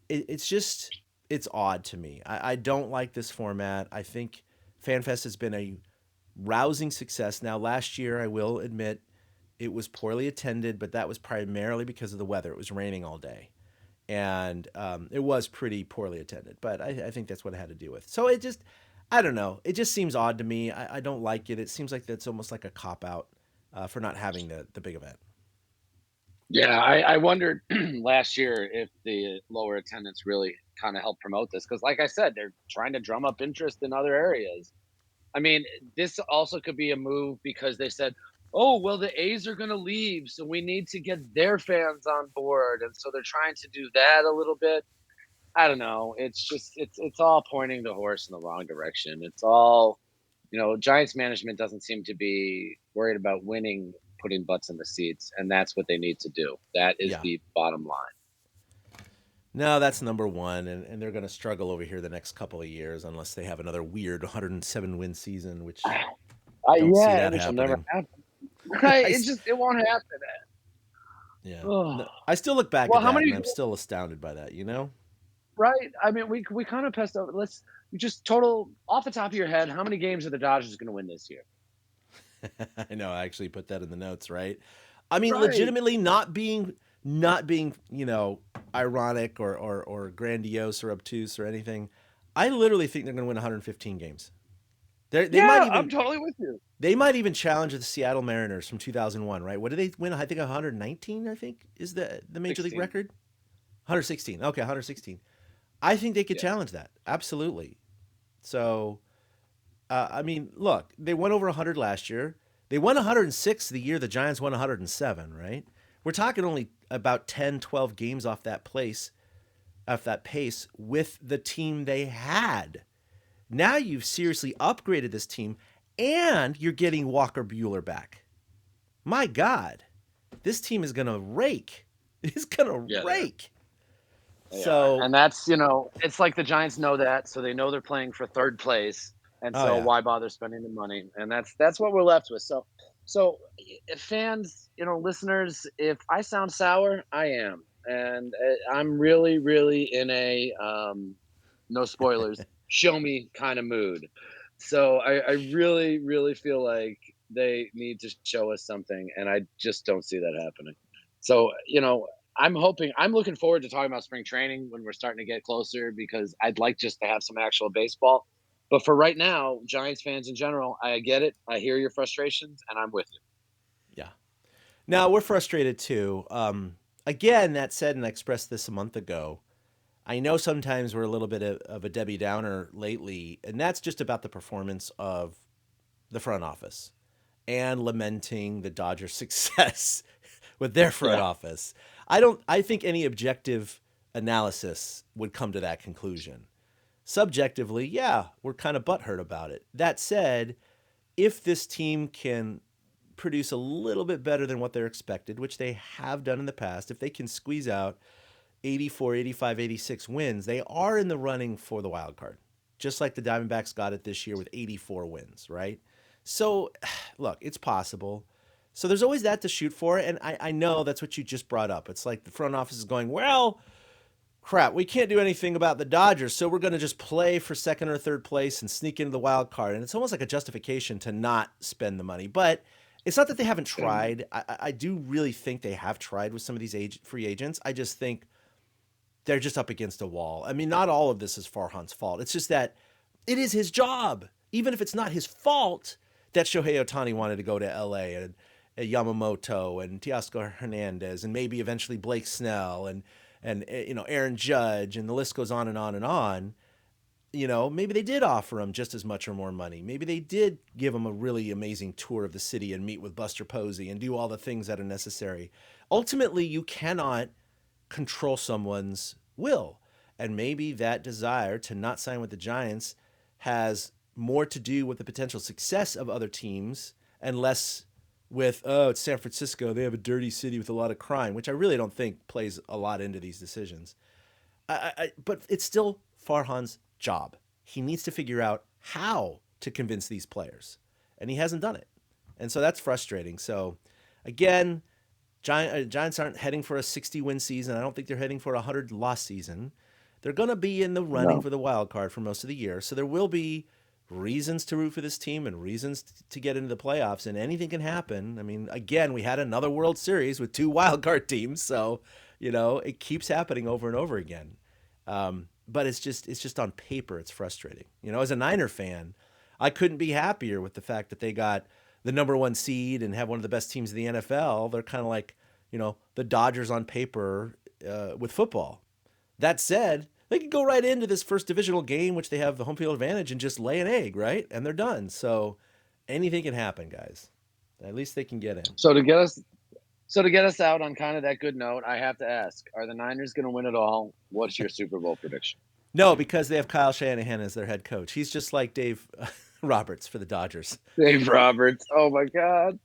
It's odd to me. I don't like this format. I think FanFest has been a rousing success. Now, last year, I will admit, it was poorly attended, but that was primarily because of the weather. It was raining all day. And it was pretty poorly attended, but I think that's what it had to do with. So I don't know. It just seems odd to me. I don't like it. It seems like that's almost like a cop-out for not having the big event. Yeah, I wondered last year if the lower attendance really kind of helped promote this. Because like I said, they're trying to drum up interest in other areas. I mean, this also could be a move because they said, oh, well, the A's are going to leave, so we need to get their fans on board. And so they're trying to do that a little bit. I don't know. It's just, it's all pointing the horse in the wrong direction. It's all, Giants management doesn't seem to be worried about winning, putting butts in the seats. And that's what they need to do. That is the bottom line. No, that's number one, and they're going to struggle over here the next couple of years unless they have another weird 107-win season, which I don't see that happening. Will never happen. Right? It won't happen. Yeah. No, I still look back at that, and I'm still astounded by that, Right? I mean, we kind of passed over. Let's just total off the top of your head, how many games are the Dodgers going to win this year? I know. I actually put that in the notes, right? I mean, legitimately not being ironic or grandiose or obtuse or anything. I literally think they're going to win 115 games. I'm totally with you. They might even challenge the Seattle Mariners from 2001, right? What did they win? I think 119, I think, is the Major League record. 116. Okay, 116. I think they could challenge that. Absolutely. So, I mean, look, they won over 100 last year. They won 106 the year the Giants won 107, right? We're talking only about 10, 12 games off that pace with the team they had. Now you've seriously upgraded this team, and you're getting Walker Buehler back. My God, this team is going to rake. It's going to rake. So, and that's, it's like the Giants know that, so they know they're playing for third place, and so why bother spending the money? And that's what we're left with. So fans, listeners, if I sound sour, I am, and I'm really, really in a no spoilers, show me kind of mood. So I really, really feel like they need to show us something, and I just don't see that happening. So, I'm looking forward to talking about spring training when we're starting to get closer, because I'd like just to have some actual baseball. But for right now, Giants fans in general, I get it. I hear your frustrations, and I'm with you. Yeah. Now, we're frustrated too. Again, that said, and I expressed this a month ago, I know sometimes we're a little bit of a Debbie Downer lately, and that's just about the performance of the front office and lamenting the Dodgers' success with their front office. I think any objective analysis would come to that conclusion. Subjectively, we're kind of butthurt about it. That said, if this team can produce a little bit better than what they're expected, which they have done in the past, if they can squeeze out 84, 85, 86 wins, they are in the running for the wild card, just like the Diamondbacks got it this year with 84 wins, right? So, look, it's possible. So there's always that to shoot for, and I know that's what you just brought up. It's like the front office is going, well, crap, we can't do anything about the Dodgers, so we're going to just play for second or third place and sneak into the wild card. And it's almost like a justification to not spend the money. But it's not that they haven't tried. I do really think they have tried with some of these free agents. I just think they're just up against a wall. I mean, not all of this is Farhan's fault. It's just that it is his job. Even if it's not his fault that Shohei Ohtani wanted to go to L.A. and Yamamoto and Teoscar Hernandez and maybe eventually Blake Snell and Aaron Judge, and the list goes on and on and on. Maybe they did offer him just as much or more money. Maybe they did give him a really amazing tour of the city and meet with Buster Posey and do all the things that are necessary. Ultimately, you cannot control someone's will. And maybe that desire to not sign with the Giants has more to do with the potential success of other teams and less with, oh, it's San Francisco, they have a dirty city with a lot of crime, which I really don't think plays a lot into these decisions. But it's still Farhan's job. He needs to figure out how to convince these players, and he hasn't done it. And so that's frustrating. So, again, Giants aren't heading for a 60-win season. I don't think they're heading for a 100-loss season. They're going to be in the running for the wild card for most of the year. So there will be reasons to root for this team and reasons to get into the playoffs, and anything can happen. I mean, again, we had another World Series with 2 wild card teams, so it keeps happening over and over again. But it's just on paper, it's frustrating. As a Niner fan, I couldn't be happier with the fact that they got the number 1 seed and have one of the best teams in the NFL. They're kind of like, the Dodgers on paper with football. That said, they could go right into this first divisional game, which they have the home field advantage, and just lay an egg, right? And they're done. So anything can happen, guys. At least they can get in. So to get us out on kind of that good note, I have to ask: are the Niners going to win it all? What's your Super Bowl prediction? No, because they have Kyle Shanahan as their head coach. He's just like Dave Roberts for the Dodgers. Dave Roberts. Oh my God.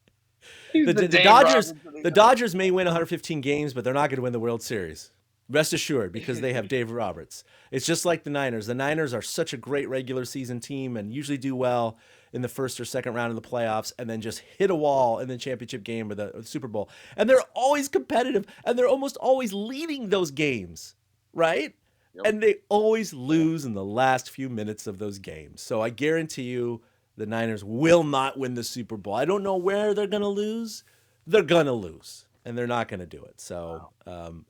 The Dodgers may win 115 games, but they're not going to win the World Series. Rest assured, because they have Dave Roberts. It's just like the Niners. The Niners are such a great regular season team and usually do well in the first or second round of the playoffs and then just hit a wall in the championship game or the Super Bowl. And they're always competitive, and they're almost always leading those games, right? Yep. And they always lose in the last few minutes of those games. So I guarantee you the Niners will not win the Super Bowl. I don't know where they're going to lose. They're going to lose. And they're not going to do it. So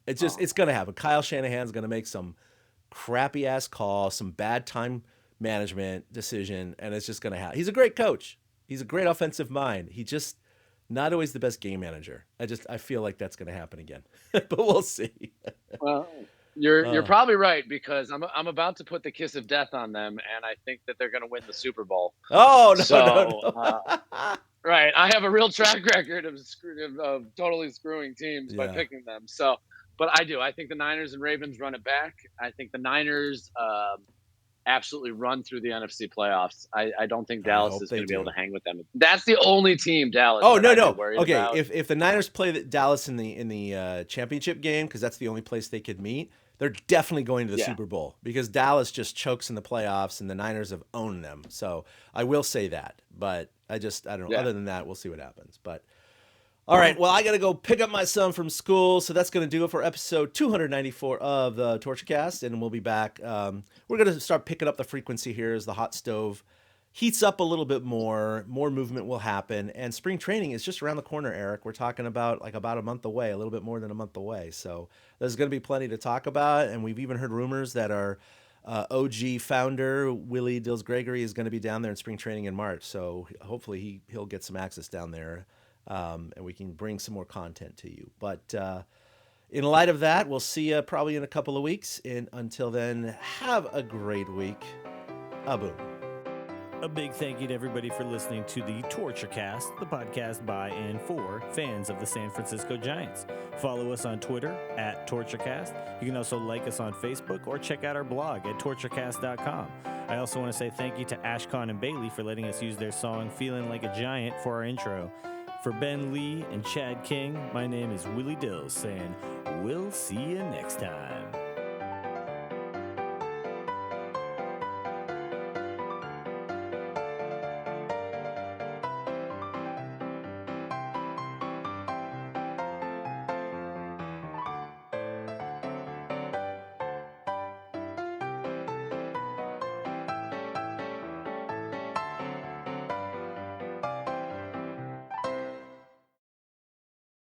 it's going to happen. Kyle Shanahan's going to make some crappy ass call, some bad time management decision, and it's just going to happen. He's a great coach. He's a great offensive mind. He just not always the best game manager. I feel like that's going to happen again, but we'll see. Well, you're probably right, because I'm about to put the kiss of death on them, and I think that they're going to win the Super Bowl. Oh no! No. Right, I have a real track record of totally screwing teams by picking them. So, but I do. I think the Niners and Ravens run it back. I think the Niners absolutely run through the NFC playoffs. I don't think Dallas is going to be able to hang with them. That's the only team, Dallas. Oh no! Okay, about. If the Niners play Dallas in the championship game, because that's the only place they could meet, they're definitely going to the Super Bowl, because Dallas just chokes in the playoffs and the Niners have owned them. So I will say that, but I don't know. Yeah. Other than that, we'll see what happens. But all right, well, I got to go pick up my son from school. So that's going to do it for episode 294 of the TortureCast, and we'll be back. We're going to start picking up the frequency here as the hot stove heats up a little bit more movement will happen, and spring training is just around the corner, Eric. We're talking about about a month away, a little bit more than a month away. So there's going to be plenty to talk about, and we've even heard rumors that our OG founder, Willie Dills Gregory, is going to be down there in spring training in March. So hopefully he'll get some access down there, and we can bring some more content to you. But in light of that, we'll see you probably in a couple of weeks. And until then, have a great week. Abu. A big thank you to everybody for listening to the TortureCast, the podcast by and for fans of the San Francisco Giants. Follow us on Twitter at TortureCast. You can also like us on Facebook or check out our blog at torturecast.com. I also want to say thank you to Ashcon and Bailey for letting us use their song Feeling Like a Giant for our intro. For Ben Lee and Chad King, my name is Willie Dills, saying we'll see you next time.